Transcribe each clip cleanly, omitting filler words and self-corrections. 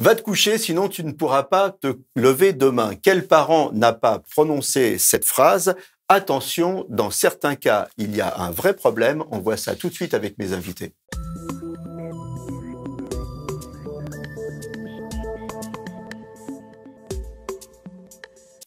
Va te coucher, sinon tu ne pourras pas te lever demain. Quel parent n'a pas prononcé cette phrase? Attention, dans certains cas, il y a un vrai problème. On voit ça tout de suite avec mes invités.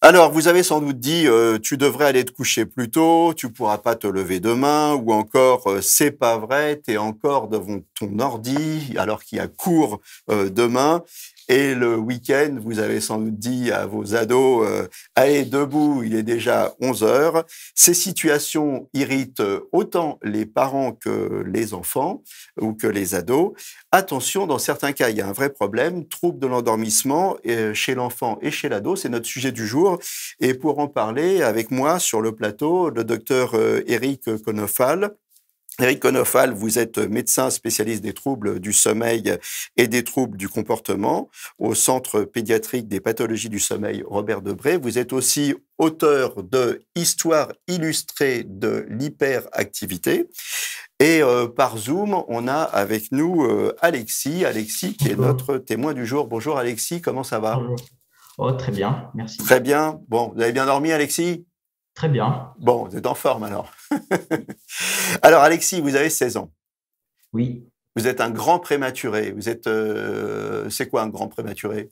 Alors, vous avez sans doute dit, tu devrais aller te coucher plus tôt, tu pourras pas te lever demain, ou encore, c'est pas vrai, tu es encore devant ton ordi alors qu'il y a cours demain. Et le week-end, vous avez sans doute dit à vos ados, allez debout, il est déjà 11 heures. Ces situations irritent autant les parents que les enfants ou que les ados. Attention, dans certains cas, il y a un vrai problème, trouble de l'endormissement chez l'enfant et chez l'ado, c'est notre sujet du jour. Et pour en parler avec moi sur le plateau, le docteur Éric Konofal. Éric Konofal, vous êtes médecin spécialiste des troubles du sommeil et des troubles du comportement au Centre pédiatrique des pathologies du sommeil Robert Debré. Vous êtes aussi auteur de Histoire illustrée de l'hyperactivité. Et par Zoom, on a avec nous Alexis. Alexis, qui est notre témoin du jour. Bonjour Alexis, comment ça va? Bonjour. Oh, très bien, merci. Très bien. Bon, vous avez bien dormi Alexis? Très bien. Bon, vous êtes en forme alors. Alors Alexis, vous avez 16 ans. Oui. Vous êtes un grand prématuré. Vous êtes, c'est quoi un grand prématuré?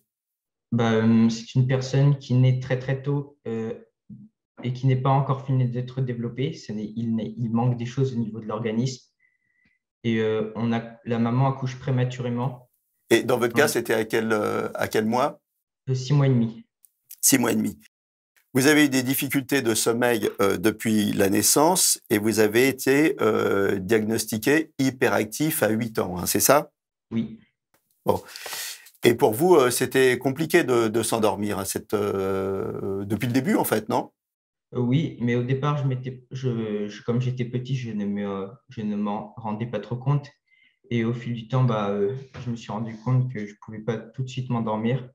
C'est une personne qui naît très très tôt et qui n'est pas encore fini d'être développée. Il manque des choses au niveau de l'organisme. Et la maman accouche prématurément, Et dans votre cas, dans c'était à quel mois? 6 mois et demi. 6 mois et demi. Vous avez eu des difficultés de sommeil depuis la naissance et vous avez été diagnostiqué hyperactif à 8 ans, hein, c'est ça? Oui. Bon. Et pour vous, c'était compliqué de s'endormir hein, depuis le début, en fait, non? Oui, mais au départ, comme j'étais petit, je ne m'en rendais pas trop compte. Et au fil du temps, je me suis rendu compte que je ne pouvais pas tout de suite m'endormir.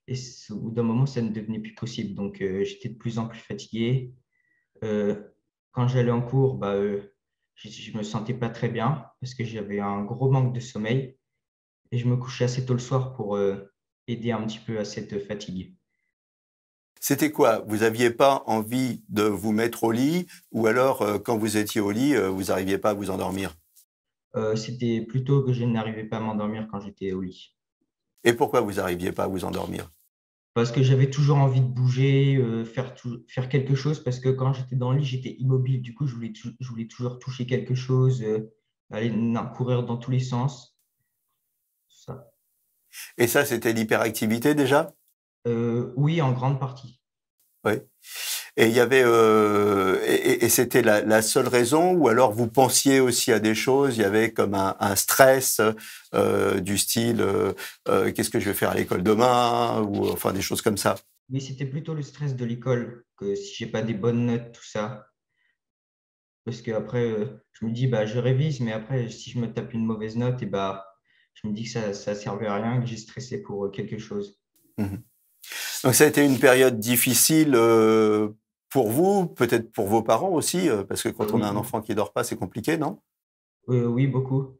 Et au bout d'un moment, ça ne devenait plus possible. Donc, j'étais de plus en plus fatigué. Euh, Quand j'allais en cours, je ne me sentais pas très bien parce que j'avais un gros manque de sommeil. Et je me couchais assez tôt le soir pour aider un petit peu à cette fatigue. C'était quoi? Vous aviez pas envie de vous mettre au lit ou alors, quand vous étiez au lit, vous n'arriviez pas à vous endormir? C'était plutôt que je n'arrivais pas à m'endormir quand j'étais au lit. Et pourquoi vous n'arriviez pas à vous endormir? Parce que j'avais toujours envie de bouger, faire quelque chose, parce que quand j'étais dans le lit, j'étais immobile. Du coup, je voulais toujours toucher quelque chose, courir dans tous les sens. Ça. Et ça, c'était l'hyperactivité déjà? Oui, en grande partie. Oui. Et il y avait et c'était la seule raison ou alors vous pensiez aussi à des choses, il y avait comme un stress du style qu'est-ce que je vais faire à l'école demain ou enfin des choses comme ça. Mais c'était plutôt le stress de l'école, que si j'ai pas des bonnes notes, tout ça. Parce que après, je me dis, je révise, mais après, si je me tape une mauvaise note, je me dis que ça servait à rien, que j'ai stressé pour quelque chose. Mhm. Donc ça a été une période difficile pour vous, peut-être pour vos parents aussi, parce que quand on a un Oui, enfant qui dort pas, c'est compliqué, non? oui, beaucoup.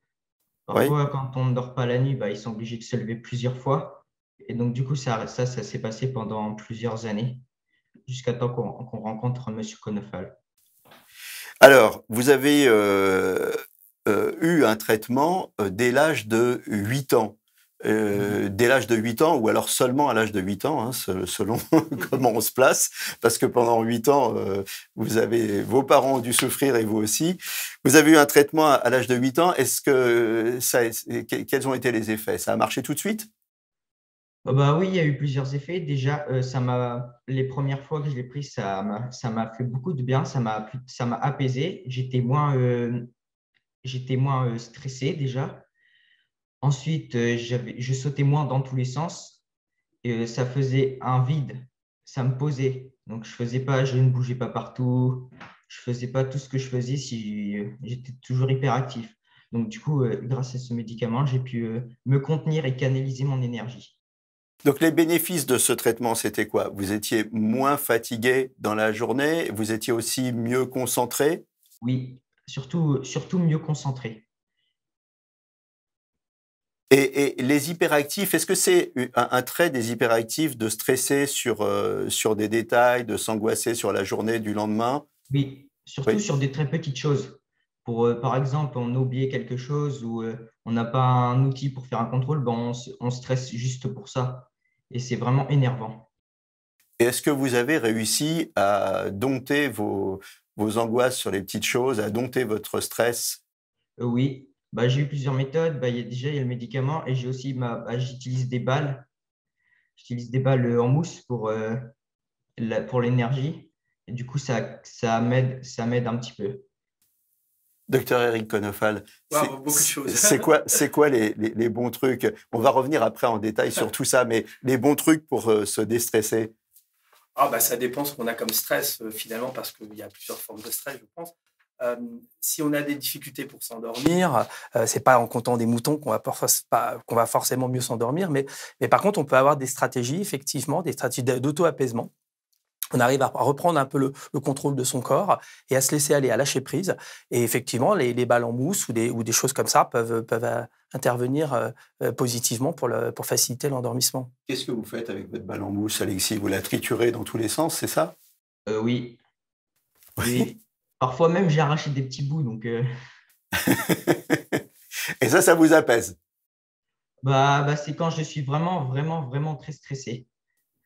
Oui. Parfois, quand on ne dort pas la nuit, ils sont obligés de se lever plusieurs fois. Et donc, du coup, ça s'est passé pendant plusieurs années, jusqu'à temps qu'on rencontre Monsieur Konofal. Alors, vous avez eu un traitement dès l'âge de 8 ans. Oui, Dès l'âge de 8 ans, ou alors seulement à l'âge de 8 ans, hein, selon comment on se place, parce que pendant 8 ans, vos parents ont dû souffrir et vous aussi. Vous avez eu un traitement à l'âge de 8 ans. Est-ce que quels ont été les effets? Ça a marché tout de suite? oui, il y a eu plusieurs effets. Déjà, les premières fois que je l'ai pris, ça m'a fait beaucoup de bien. Ça m'a apaisé. J'étais moins stressé déjà. Ensuite, je sautais moins dans tous les sens. Et ça faisait un vide. Ça me posait. Donc, je ne bougeais pas partout. Je faisais pas tout ce que je faisais si j'étais toujours hyperactif. Donc, du coup, grâce à ce médicament, j'ai pu me contenir et canaliser mon énergie. Donc les bénéfices de ce traitement, c'était quoi? Vous étiez moins fatigué dans la journée, vous étiez aussi mieux concentré. Oui, surtout mieux concentré. Et les hyperactifs, est-ce que c'est un trait des hyperactifs de stresser sur des détails, de s'angoisser sur la journée du lendemain? Oui, surtout Oui. sur des très petites choses. Par exemple, on a oublié quelque chose ou on n'a pas un outil pour faire un contrôle, ben on stresse juste pour ça. Et c'est vraiment énervant. Et est-ce que vous avez réussi à dompter vos angoisses sur les petites choses, à dompter votre stress? Oui, bah, j'ai eu plusieurs méthodes. Bah, déjà, il y a le médicament et j'ai aussi j'utilise des balles. J'utilise des balles en mousse pour l'énergie. Et du coup, ça m'aide un petit peu. Docteur Eric Konofal, Waouh, beaucoup de choses. c'est quoi les bons trucs? On va revenir après en détail sur tout ça, mais les bons trucs pour se déstresser. Ah, bah, ça dépend ce qu'on a comme stress, finalement, parce qu'il y a plusieurs formes de stress, je pense. Euh, Si on a des difficultés pour s'endormir, c'est pas en comptant des moutons qu'on va forcément mieux s'endormir, mais par contre, on peut avoir des stratégies, effectivement, des stratégies d'auto-apaisement. On arrive à reprendre un peu le contrôle de son corps et à se laisser aller, à lâcher prise. Et effectivement, les balles en mousse ou des choses comme ça peuvent intervenir positivement pour faciliter l'endormissement. Qu'est-ce que vous faites avec votre balle en mousse, Alexis? Vous la triturez dans tous les sens, c'est ça? Oui, Oui. oui. Parfois même, j'ai arraché des petits bouts. Et ça vous apaise. C'est quand je suis vraiment, vraiment, vraiment très stressé.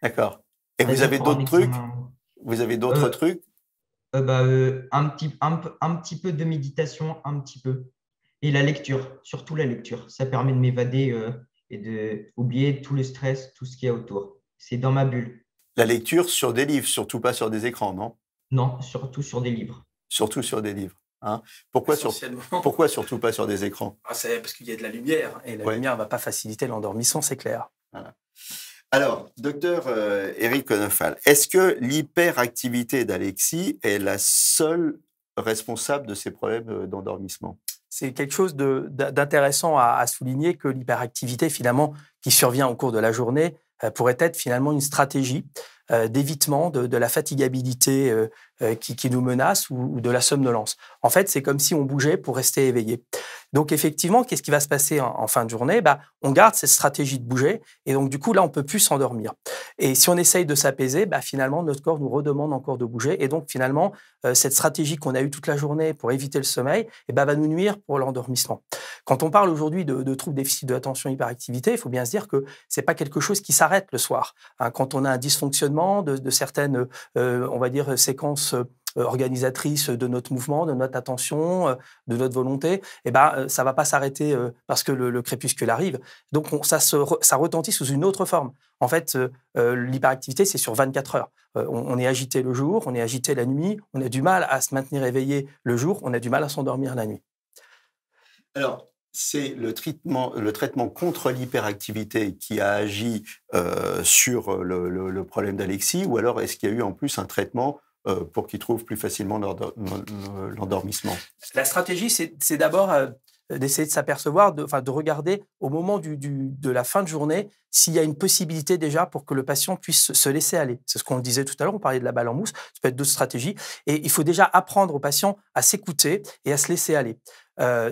D'accord. Et vous C'est-à-dire avez pour un d'autres trucs? examen. Vous avez d'autres Euh, trucs? un petit peu de méditation, un petit peu. Et la lecture, surtout la lecture. Ça permet de m'évader et d'oublier tout le stress, tout ce qu'il y a autour. C'est dans ma bulle. La lecture sur des livres, surtout pas sur des écrans, non? Non, surtout sur des livres. Surtout sur des livres. Hein? essentiellement. Pourquoi surtout pas sur des écrans? Ah, c'est parce qu'il y a de la lumière, et la Ouais. lumière ne va pas faciliter l'endormissement, c'est clair. Voilà. Alors, docteur Eric Konofal, est-ce que l'hyperactivité d'Alexis est la seule responsable de ces problèmes d'endormissement? C'est quelque chose d'intéressant à souligner que l'hyperactivité, finalement, qui survient au cours de la journée, pourrait être finalement une stratégie d'évitement de la fatigabilité qui nous menace ou de la somnolence. En fait, c'est comme si on bougeait pour rester éveillé. Donc, effectivement, qu'est-ce qui va se passer en fin de journée? On garde cette stratégie de bouger et donc, du coup, là, on ne peut plus s'endormir. Et si on essaye de s'apaiser, finalement, notre corps nous redemande encore de bouger. Et donc, finalement, cette stratégie qu'on a eue toute la journée pour éviter le sommeil va nous nuire pour l'endormissement. Quand on parle aujourd'hui de troubles déficit de l'attention hyperactivité, il faut bien se dire que ce n'est pas quelque chose qui s'arrête le soir. Hein, quand on a un dysfonctionnement de certaines, on va dire, séquences organisatrices de notre mouvement, de notre attention, de notre volonté, ça va pas s'arrêter parce que le crépuscule arrive. Donc, ça retentit sous une autre forme. En fait, l'hyperactivité, c'est sur 24 heures. On est agité le jour, on est agité la nuit, on a du mal à se maintenir éveillé le jour, on a du mal à s'endormir la nuit. Alors, c'est le traitement contre l'hyperactivité qui a agi sur le problème d'Alexis, ou alors est-ce qu'il y a eu en plus un traitement pour qu'il trouve plus facilement l'endormissement? La stratégie, c'est d'abord d'essayer de s'apercevoir, de regarder au moment de la fin de journée s'il y a une possibilité déjà pour que le patient puisse se laisser aller. C'est ce qu'on disait tout à l'heure, on parlait de la balle en mousse, ça peut être d'autres stratégies. Et il faut déjà apprendre au patient à s'écouter et à se laisser aller.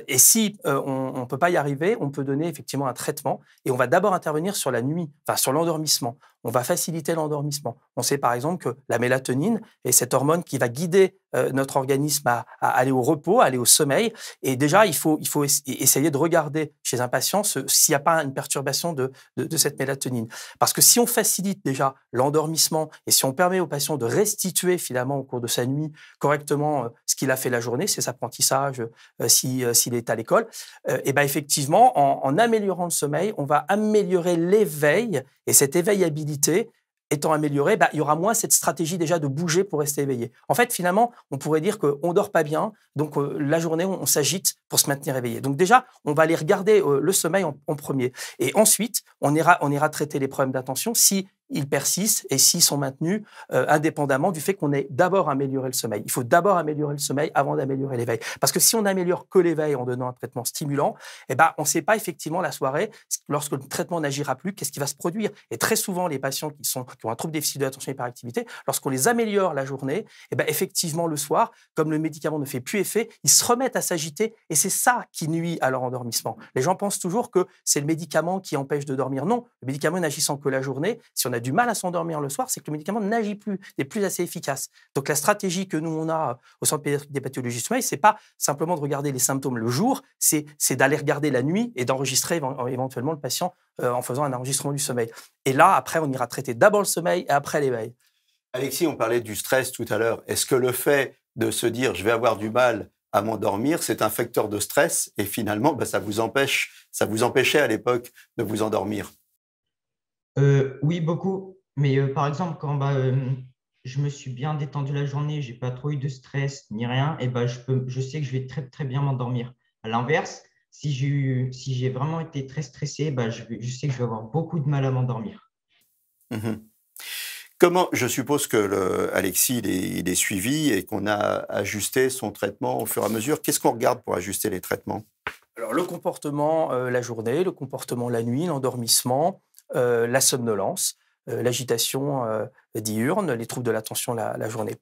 Et si on ne peut pas y arriver, on peut donner effectivement un traitement et on va d'abord intervenir sur la nuit, sur l'endormissement. On va faciliter l'endormissement. On sait par exemple que la mélatonine est cette hormone qui va guider notre organisme à aller au repos, à aller au sommeil. Et déjà, il faut essayer de regarder chez un patient s'il n'y a pas une perturbation de cette mélatonine. Parce que si on facilite déjà l'endormissement et si on permet au patient de restituer finalement au cours de sa nuit correctement ce qu'il a fait la journée, ses apprentissages, s'il est à l'école, effectivement, en améliorant le sommeil, on va améliorer l'éveil et cette éveillabilité étant améliorée, il y aura moins cette stratégie déjà de bouger pour rester éveillé. En fait, finalement, on pourrait dire qu'on ne dort pas bien, donc la journée, on s'agite pour se maintenir éveillé. Donc déjà, on va aller regarder le sommeil en premier. Et ensuite, on ira traiter les problèmes d'attention si ils persistent et s'ils sont maintenus indépendamment du fait qu'on ait d'abord amélioré le sommeil. Il faut d'abord améliorer le sommeil avant d'améliorer l'éveil. Parce que si on n'améliore que l'éveil en donnant un traitement stimulant, eh ben, on ne sait pas effectivement la soirée, lorsque le traitement n'agira plus, qu'est-ce qui va se produire. Et très souvent, les patients qui ont un trouble déficit de l'attention et hyperactivité, lorsqu'on les améliore la journée, eh ben, effectivement, le soir, comme le médicament ne fait plus effet, ils se remettent à s'agiter et c'est ça qui nuit à leur endormissement. Les gens pensent toujours que c'est le médicament qui empêche de dormir. Non, le médicament n'agissant que la journée, si on a du mal à s'endormir le soir, c'est que le médicament n'agit plus, n'est plus assez efficace. Donc la stratégie que nous on a au centre pédiatrique des pathologies du sommeil, c'est pas simplement de regarder les symptômes le jour, c'est d'aller regarder la nuit et d'enregistrer éventuellement le patient en faisant un enregistrement du sommeil. Et là, après, on ira traiter d'abord le sommeil et après l'éveil. Alexis, on parlait du stress tout à l'heure. Est-ce que le fait de se dire je vais avoir du mal à m'endormir, c'est un facteur de stress et finalement, ça vous empêchait à l'époque de vous endormir? Oui, beaucoup. Mais par exemple, quand je me suis bien détendu la journée, j'ai pas trop eu de stress ni rien, et je sais que je vais très, très bien m'endormir. À l'inverse, si j'ai vraiment été très stressé, je sais que je vais avoir beaucoup de mal à m'endormir. Mmh. Je suppose que Alexis, il est suivi et qu'on a ajusté son traitement au fur et à mesure. Qu'est-ce qu'on regarde pour ajuster les traitements? Alors, le comportement la journée, le comportement la nuit, l'endormissement, la somnolence, l'agitation diurne, les troubles de l'attention la journée.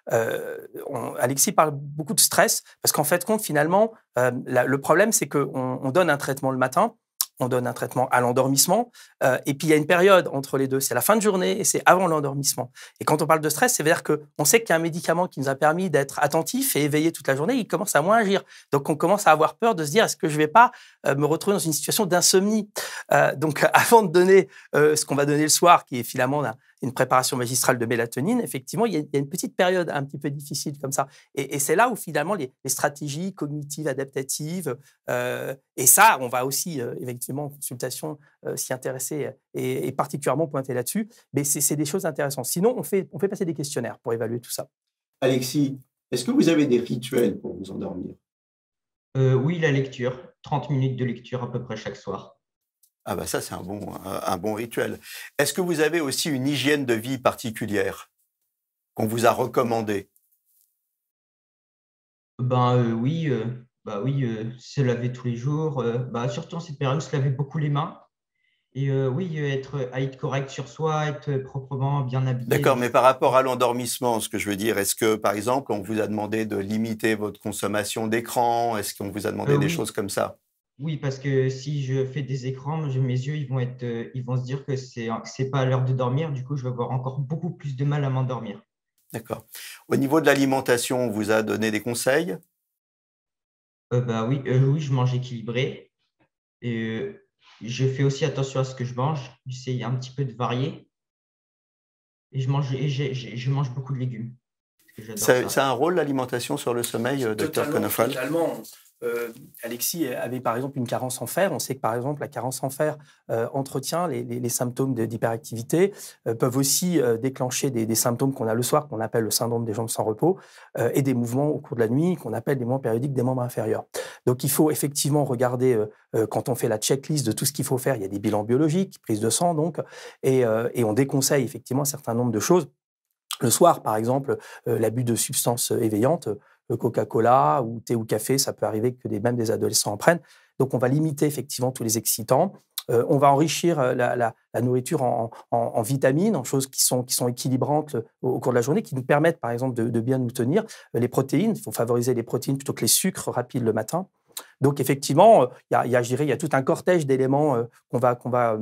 Alexis parle beaucoup de stress parce qu'en fait, finalement, le problème, c'est qu'on donne un traitement le matin, on donne un traitement à l'endormissement, et puis il y a une période entre les deux, c'est la fin de journée et c'est avant l'endormissement. Et quand on parle de stress, c'est-à-dire qu'on sait qu'il y a un médicament qui nous a permis d'être attentif et éveillé toute la journée, il commence à moins agir. Donc on commence à avoir peur de se dire, est-ce que je ne vais pas me retrouver dans une situation d'insomnie? Donc avant de donner ce qu'on va donner le soir, qui est finalement une préparation magistrale de mélatonine, effectivement, il y a une petite période un petit peu difficile comme ça. Et c'est là où finalement les stratégies cognitives, adaptatives, et ça, on va aussi effectivement en consultation s'y intéresser et particulièrement pointer là-dessus. Mais c'est des choses intéressantes. Sinon, on fait passer des questionnaires pour évaluer tout ça. Alexis, est-ce que vous avez des rituels pour vous endormir? Oui, la lecture, 30 minutes de lecture à peu près chaque soir. Ah ça, c'est un bon rituel. Est-ce que vous avez aussi une hygiène de vie particulière qu'on vous a recommandée? Oui, se laver tous les jours. Surtout en cette période, se laver beaucoup les mains. Et oui, être correct sur soi, être proprement bien habillé. D'accord, mais par rapport à l'endormissement, ce que je veux dire, est-ce que, par exemple, on vous a demandé de limiter votre consommation d'écran? Est-ce qu'on vous a demandé des Oui. choses comme ça? Oui, parce que si je fais des écrans, mes yeux ils vont se dire que c'est pas l'heure de dormir. Du coup, je vais avoir encore beaucoup plus de mal à m'endormir. D'accord. Au niveau de l'alimentation, on vous a donné des conseils? Oui, je mange équilibré. Et je fais aussi attention à ce que je mange. J'essaye un petit peu de varier. Et je mange beaucoup de légumes. Parce que j'adore ça. Ça a un rôle, l'alimentation, sur le sommeil, docteur Konofal? Totalement. Alexis avait par exemple une carence en fer. On sait que par exemple la carence en fer entretient les symptômes d'hyperactivité, peuvent aussi déclencher des symptômes qu'on a le soir, qu'on appelle le syndrome des jambes sans repos, et des mouvements au cours de la nuit qu'on appelle des mouvements périodiques des membres inférieurs. Donc il faut effectivement regarder, quand on fait la checklist de tout ce qu'il faut faire, il y a des bilans biologiques, prise de sang donc, et on déconseille effectivement un certain nombre de choses. Le soir, par exemple, l'abus de substances éveillantes, Coca-Cola ou thé ou café, ça peut arriver que même des adolescents en prennent. Donc, on va limiter effectivement tous les excitants. On va enrichir la nourriture en vitamines, en choses qui sont équilibrantes au cours de la journée, qui nous permettent, par exemple, de bien nous tenir. Les protéines, il faut favoriser les protéines plutôt que les sucres rapides le matin. Donc, effectivement, il y a tout un cortège d'éléments qu'on va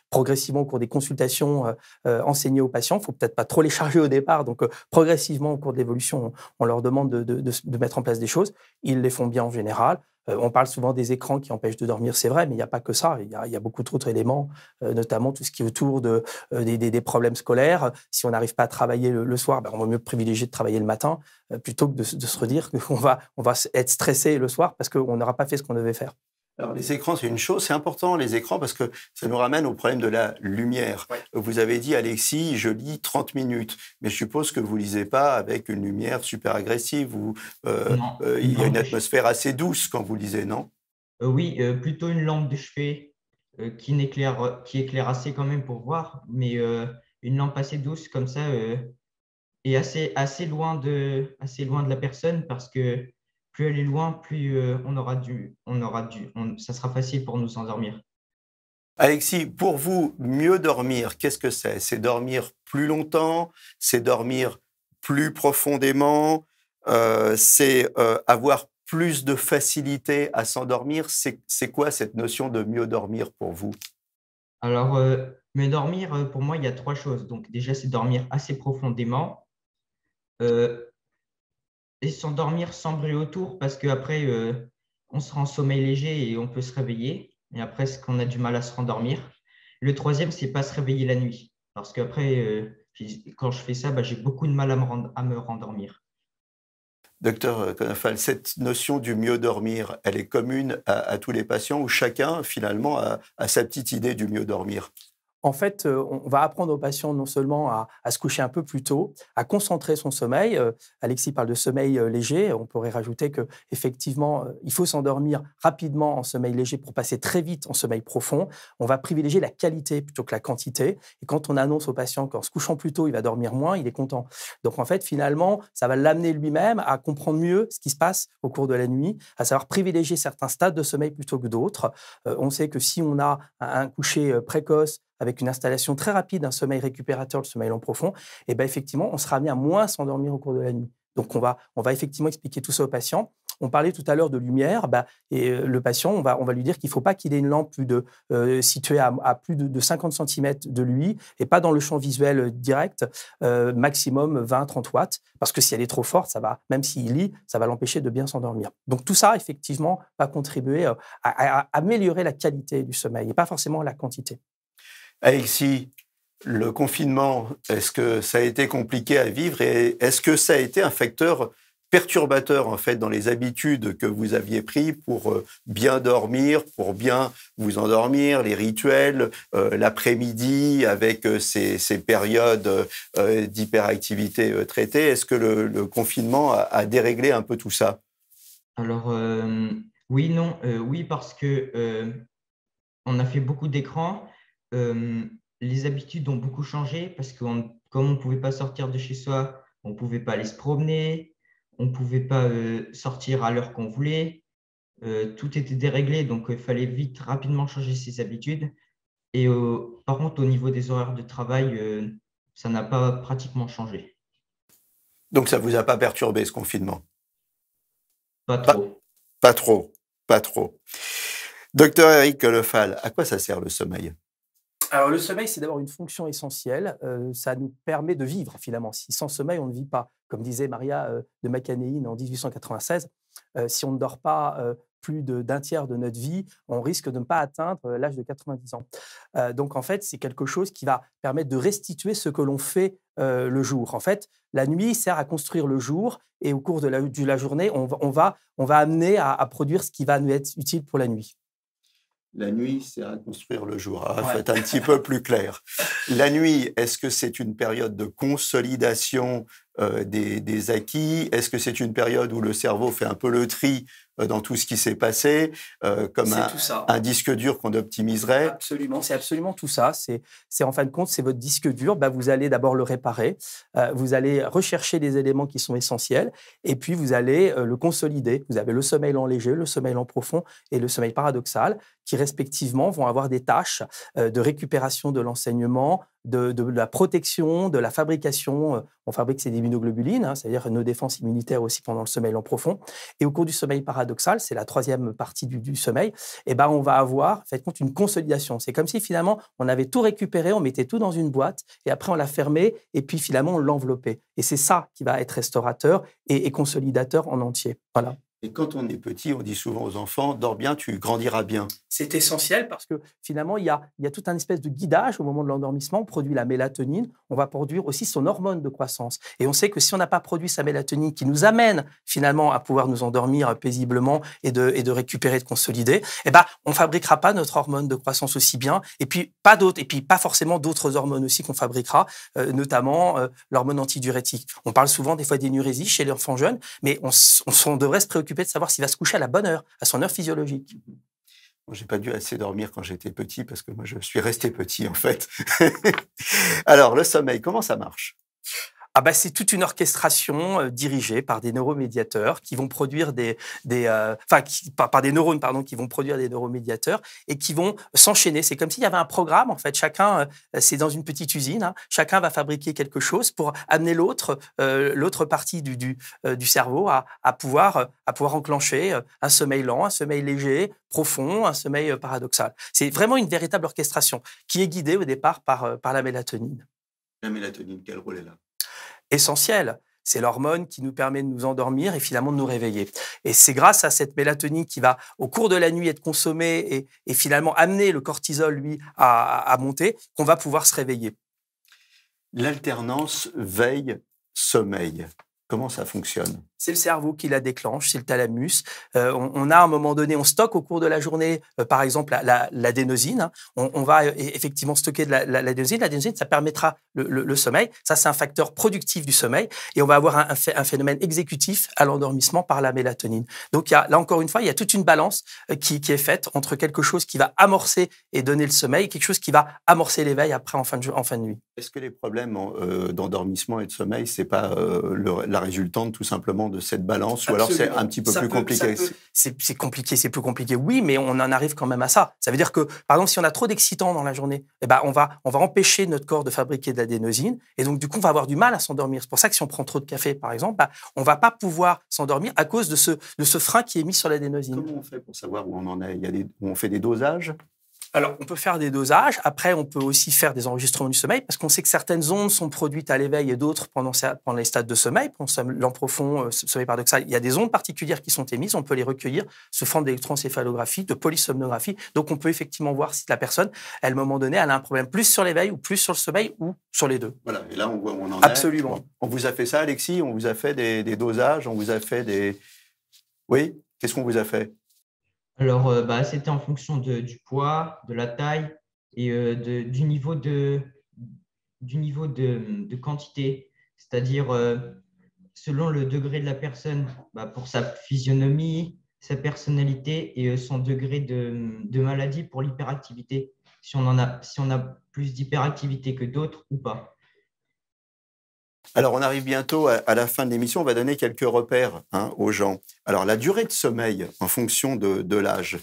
progressivement au cours des consultations enseigner aux patients. Il ne faut peut-être pas trop les charger au départ. Donc, progressivement, au cours de l'évolution, on leur demande de mettre en place des choses. Ils les font bien en général. On parle souvent des écrans qui empêchent de dormir, c'est vrai, mais il n'y a pas que ça. Il y a beaucoup d'autres éléments, notamment tout ce qui est autour des problèmes scolaires. Si on n'arrive pas à travailler le soir, on va mieux privilégier de travailler le matin plutôt que de se redire qu'on va être stressé le soir parce qu'on n'aura pas fait ce qu'on devait faire. Alors, les écrans, c'est une chose, c'est important, les écrans, parce que ça nous ramène au problème de la lumière. Ouais. Vous avez dit, Alexis, je lis 30 minutes, mais je suppose que vous ne lisez pas avec une lumière super agressive ou il y a une atmosphère assez douce quand vous lisez, non? Oui, plutôt une lampe de chevet qui éclaire assez quand même pour voir, mais une lampe assez douce comme ça et assez loin de la personne parce que plus elle est loin, plus ça sera facile pour nous endormir. Alexis, pour vous, mieux dormir, qu'est-ce que c'est? C'est dormir plus longtemps, c'est dormir plus profondément, c'est avoir plus de facilité à s'endormir. C'est quoi cette notion de mieux dormir pour vous? Alors, mais dormir, pour moi, il y a trois choses. Donc, déjà, c'est dormir assez profondément euh, et s'endormir sans bruit autour parce qu'après, on sera en sommeil léger et on peut se réveiller. Et après, c'est qu'on a du mal à se rendormir. Le troisième, c'est pas se réveiller la nuit parce qu'après, quand je fais ça, bah, j'ai beaucoup de mal à me rendormir. Docteur Konofal, cette notion du mieux dormir, elle est commune à tous les patients ou chacun, finalement, a sa petite idée du mieux dormir? En fait, on va apprendre aux patients non seulement à se coucher un peu plus tôt, à concentrer son sommeil. Alexis parle de sommeil léger. On pourrait rajouter qu'effectivement, il faut s'endormir rapidement en sommeil léger pour passer très vite en sommeil profond. On va privilégier la qualité plutôt que la quantité. Et quand on annonce au patient qu'en se couchant plus tôt, il va dormir moins, il est content. Donc en fait, finalement, ça va l'amener lui-même à comprendre mieux ce qui se passe au cours de la nuit, à savoir privilégier certains stades de sommeil plutôt que d'autres. On sait que si on a un coucher précoce, avec une installation très rapide d'un sommeil récupérateur, le sommeil lent profond, et ben effectivement, on sera amené à moins s'endormir au cours de la nuit. Donc, on va effectivement expliquer tout ça au patient. On parlait tout à l'heure de lumière, et le patient, on va lui dire qu'il ne faut pas qu'il ait une lampe située à plus de 50 cm de lui et pas dans le champ visuel direct, maximum 20-30 watts, parce que si elle est trop forte, ça va, même s'il lit, ça va l'empêcher de bien s'endormir. Donc, tout ça, effectivement, va contribuer à améliorer la qualité du sommeil et pas forcément la quantité. Alexis, le confinement, est-ce que ça a été compliqué à vivre et est-ce que ça a été un facteur perturbateur en fait dans les habitudes que vous aviez pris pour bien dormir, pour bien vous endormir, les rituels, l'après-midi avec ces périodes d'hyperactivité traitées? Est-ce que le confinement a déréglé un peu tout ça? Alors, oui, non, oui, parce que on a fait beaucoup d'écrans. Les habitudes ont beaucoup changé parce que comme on ne pouvait pas sortir de chez soi, on ne pouvait pas aller se promener, on ne pouvait pas sortir à l'heure qu'on voulait. Tout était déréglé, donc il fallait vite, rapidement changer ses habitudes. Et par contre, au niveau des horaires de travail, ça n'a pas pratiquement changé. Donc ça vous a pas perturbé ce confinement? Pas Pas, trop. pas trop, pas trop. Docteur Eric Lefal, à quoi ça sert le sommeil? Alors, le sommeil, c'est d'abord une fonction essentielle. Ça nous permet de vivre, finalement. Si sans sommeil, on ne vit pas. Comme disait Maria de Macanéine en 1896, si on ne dort pas plus d'un tiers de notre vie, on risque de ne pas atteindre l'âge de 90 ans. Donc, en fait, c'est quelque chose qui va permettre de restituer ce que l'on fait le jour. En fait, la nuit sert à construire le jour et au cours de la journée, on va amener à produire ce qui va nous être utile pour la nuit. La nuit, c'est à construire le jour. Il Ouais. faut être un petit peu plus clair. La nuit, est-ce que c'est une période de consolidation des acquis? Est-ce que c'est une période où le cerveau fait un peu le tri dans tout ce qui s'est passé, comme un disque dur qu'on optimiserait? Absolument, c'est absolument tout ça. C'est en fin de compte, c'est votre disque dur. Vous allez d'abord le réparer, vous allez rechercher les éléments qui sont essentiels, et puis vous allez le consolider. Vous avez le sommeil lent léger, le sommeil lent profond et le sommeil paradoxal, qui respectivement vont avoir des tâches de récupération de l'enseignement, de la protection, de la fabrication. On fabrique ces immunoglobulines, c'est-à-dire nos défenses immunitaires aussi pendant le sommeil lent profond. Et au cours du sommeil paradoxal, c'est la troisième partie du sommeil, et on va avoir, faites compte, une consolidation. C'est comme si finalement, on avait tout récupéré, on mettait tout dans une boîte, et après on l'a fermé, et puis finalement on l'enveloppait. Et c'est ça qui va être restaurateur et consolidateur en entier. Voilà. Et quand on est petit, on dit souvent aux enfants, dors bien, tu grandiras bien. C'est essentiel parce que finalement, il y a tout un espèce de guidage au moment de l'endormissement. On produit la mélatonine, on va produire aussi son hormone de croissance. Et on sait que si on n'a pas produit sa mélatonine qui nous amène finalement à pouvoir nous endormir paisiblement et de récupérer, de consolider, on ne fabriquera pas notre hormone de croissance aussi bien. Et puis, pas d'autres, et puis pas forcément d'autres hormones aussi qu'on fabriquera, notamment l'hormone antidiurétique. On parle souvent des fois d'énurésie chez l'enfant jeune, mais on devrait se préoccuper de savoir s'il va se coucher à la bonne heure, à son heure physiologique. J'ai pas dû assez dormir quand j'étais petit parce que moi, je suis resté petit, en fait. Alors, le sommeil, comment ça marche? Ah bah, c'est toute une orchestration dirigée par des neuromédiateurs qui vont produire par des neurones pardon qui vont produire des neuromédiateurs et qui vont s'enchaîner. C'est comme s'il y avait un programme en fait. Chacun, c'est dans une petite usine. Hein, chacun va fabriquer quelque chose pour amener l'autre partie du cerveau à pouvoir enclencher un sommeil lent, un sommeil léger, profond, un sommeil paradoxal. C'est vraiment une véritable orchestration qui est guidée au départ par la mélatonine. La mélatonine, quel rôle elle a? Essentiel. C'est l'hormone qui nous permet de nous endormir et finalement de nous réveiller. Et c'est grâce à cette mélatonine qui va, au cours de la nuit, être consommée et finalement amener le cortisol, lui, à monter, qu'on va pouvoir se réveiller. L'alternance veille-sommeil, comment ça fonctionne? C'est le cerveau qui la déclenche, c'est le thalamus. On a à un moment donné, on stocke au cours de la journée, par exemple, l'adénosine. Hein. On va effectivement stocker de l'adénosine. L'adénosine, ça permettra le sommeil. Ça, c'est un facteur productif du sommeil. Et on va avoir un phénomène exécutif à l'endormissement par la mélatonine. Donc, là, encore une fois, il y a toute une balance qui est faite entre quelque chose qui va amorcer et donner le sommeil et quelque chose qui va amorcer l'éveil après en fin de nuit. Est-ce que les problèmes d'endormissement et de sommeil, c'est pas la résultante tout simplement de cette balance? Absolument. Ou alors c'est un petit peu plus compliqué? C'est compliqué, c'est plus compliqué, oui, mais on en arrive quand même à ça. Ça veut dire que, par exemple, si on a trop d'excitants dans la journée, eh ben, on va empêcher notre corps de fabriquer de l'adénosine, et donc du coup, on va avoir du mal à s'endormir. C'est pour ça que si on prend trop de café, par exemple, on va pas pouvoir s'endormir à cause de ce frein qui est mis sur l'adénosine. Comment on fait pour savoir où on en est? On fait des dosages? Alors, on peut faire des dosages. Après, on peut aussi faire des enregistrements du sommeil parce qu'on sait que certaines ondes sont produites à l'éveil et d'autres pendant les stades de sommeil. Pendant le sommeil profond, sommeil paradoxal, il y a des ondes particulières qui sont émises. On peut les recueillir sous forme d'électroencéphalographie, de polysomnographie. Donc, on peut effectivement voir si la personne, à un moment donné, elle a un problème plus sur l'éveil ou plus sur le sommeil ou sur les deux. Voilà, et là, on voit où on en est. Absolument. Bon. On vous a fait ça, Alexis? On vous a fait des dosages? On vous a fait des... Oui? Qu'est-ce qu'on vous a fait? Alors, c'était en fonction du poids, de la taille et du niveau de quantité. C'est-à-dire, selon le degré de la personne, pour sa physionomie, sa personnalité et son degré de maladie pour l'hyperactivité, si on a plus d'hyperactivité que d'autres ou pas. Alors, on arrive bientôt à la fin de l'émission. On va donner quelques repères aux gens. Alors, la durée de sommeil en fonction de l'âge.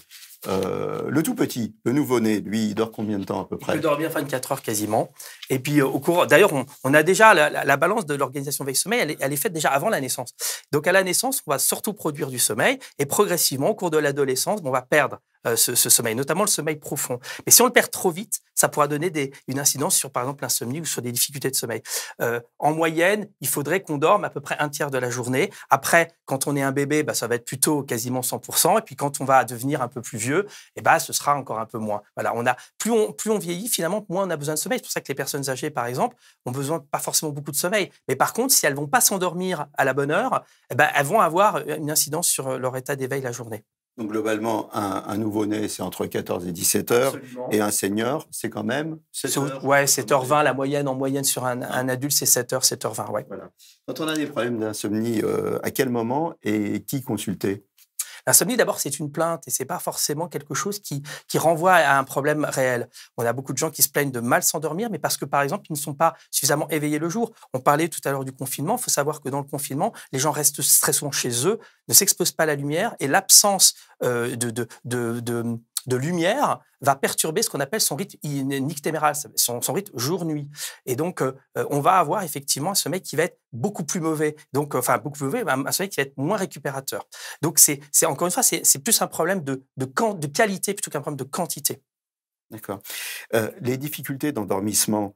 Le tout petit, le nouveau-né, lui, il dort combien de temps à peu près? Il peut dormir 24 heures quasiment. Et puis, au cours, d'ailleurs, on a déjà la balance de l'organisation veille-sommeil, elle est faite déjà avant la naissance. Donc, à la naissance, on va surtout produire du sommeil et progressivement, au cours de l'adolescence, on va perdre ce sommeil, notamment le sommeil profond. Mais si on le perd trop vite, ça pourra donner une incidence sur, par exemple, l'insomnie ou sur des difficultés de sommeil. En moyenne, il faudrait qu'on dorme à peu près un tiers de la journée. Après, quand on est un bébé, ça va être plutôt quasiment 100%. Et puis, quand on va devenir un peu plus vieux, ce sera encore un peu moins. Voilà, plus on vieillit, finalement, moins on a besoin de sommeil. C'est pour ça que les personnes âgées, par exemple, ont besoin pas forcément beaucoup de sommeil. Mais par contre, si elles vont pas s'endormir à la bonne heure, elles vont avoir une incidence sur leur état d'éveil la journée. Donc, globalement, un nouveau-né, c'est entre 14 et 17 heures. Absolument. Et un senior, c'est quand même 7 heures. Ouais, 7h20, la moyenne. En moyenne, sur un adulte, c'est 7h, 7h20. Ouais. Voilà. Quand on a des problèmes d'insomnie, à quel moment et qui consulter? L'insomnie, d'abord, c'est une plainte et c'est pas forcément quelque chose qui renvoie à un problème réel. On a beaucoup de gens qui se plaignent de mal s'endormir, mais parce que, par exemple, ils ne sont pas suffisamment éveillés le jour. On parlait tout à l'heure du confinement. Il faut savoir que dans le confinement, les gens restent très souvent chez eux, ne s'exposent pas à la lumière et l'absence de lumière va perturber ce qu'on appelle son rythme nictéméral, son rythme jour-nuit. Et donc, on va avoir effectivement un sommeil qui va être beaucoup plus mauvais. Donc, beaucoup plus mauvais, un sommeil qui va être moins récupérateur. Donc, c'est encore une fois, c'est plus un problème de qualité plutôt qu'un problème de quantité. D'accord. Les difficultés d'endormissement,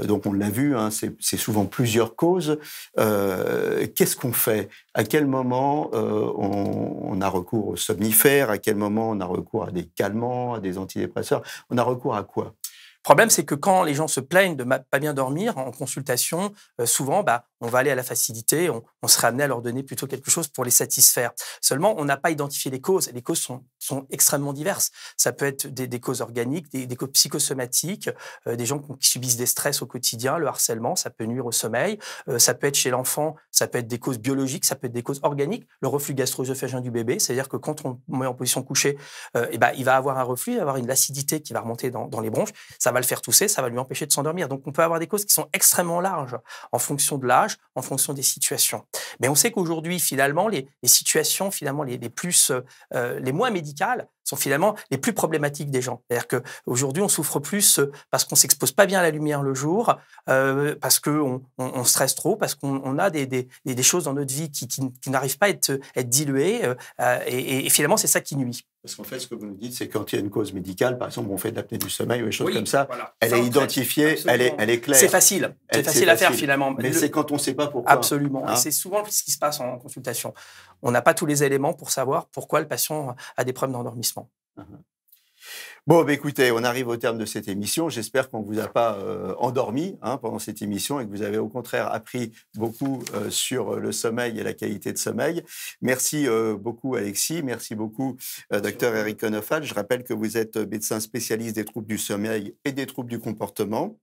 donc on l'a vu, c'est souvent plusieurs causes. Qu'est-ce qu'on fait? À quel moment on a recours aux somnifères? À quel moment on a recours à des calmants, à des antidépresseurs? On a recours à quoi? Le problème, c'est que quand les gens se plaignent de ne pas bien dormir en consultation, souvent, on va aller à la facilité, on serait amené à leur donner plutôt quelque chose pour les satisfaire. Seulement, on n'a pas identifié les causes. Les causes sont extrêmement diverses. Ça peut être des causes organiques, des causes psychosomatiques, des gens qui subissent des stress au quotidien, le harcèlement, ça peut nuire au sommeil. Ça peut être chez l'enfant, ça peut être des causes biologiques, ça peut être des causes organiques. Le reflux gastro-œsophagien du bébé, c'est-à-dire que quand on met en position couchée, il va avoir un reflux, il va avoir une acidité qui va remonter dans les bronches, ça va le faire tousser, ça va lui empêcher de s'endormir. Donc, on peut avoir des causes qui sont extrêmement larges en fonction de l'âge, en fonction des situations. Mais on sait qu'aujourd'hui, finalement, les situations finalement les moins médicales sont finalement les plus problématiques des gens. C'est-à-dire qu'aujourd'hui, on souffre plus parce qu'on ne s'expose pas bien à la lumière le jour, parce qu'on stresse trop, parce qu'on a des choses dans notre vie qui n'arrivent pas à être diluées. Et finalement, c'est ça qui nuit. Parce qu'en fait, ce que vous nous dites, c'est quand il y a une cause médicale, par exemple, on fait de l'apnée du sommeil ou des choses comme ça, voilà. Elle est identifiée, elle est claire. C'est facile. C'est facile à faire finalement. Mais c'est quand on ne sait pas pourquoi. Absolument. Et c'est souvent ce qui se passe en consultation. On n'a pas tous les éléments pour savoir pourquoi le patient a des problèmes d'endormissement. Bon, écoutez, on arrive au terme de cette émission. J'espère qu'on ne vous a pas endormi pendant cette émission et que vous avez au contraire appris beaucoup sur le sommeil et la qualité de sommeil. Merci beaucoup, Alexis. Merci beaucoup, docteur Eric Konofal. Je rappelle que vous êtes médecin spécialiste des troubles du sommeil et des troubles du comportement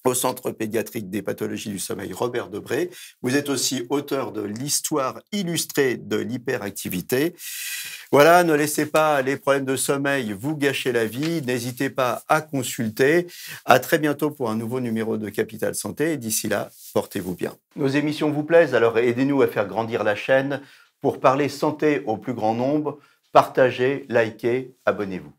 au Centre pédiatrique des pathologies du sommeil Robert Debré. Vous êtes aussi auteur de l'histoire illustrée de l'hyperactivité. Voilà, ne laissez pas les problèmes de sommeil vous gâcher la vie. N'hésitez pas à consulter. À très bientôt pour un nouveau numéro de Capital Santé. Et d'ici là, portez-vous bien. Nos émissions vous plaisent, alors aidez-nous à faire grandir la chaîne. Pour parler santé au plus grand nombre, partagez, likez, abonnez-vous.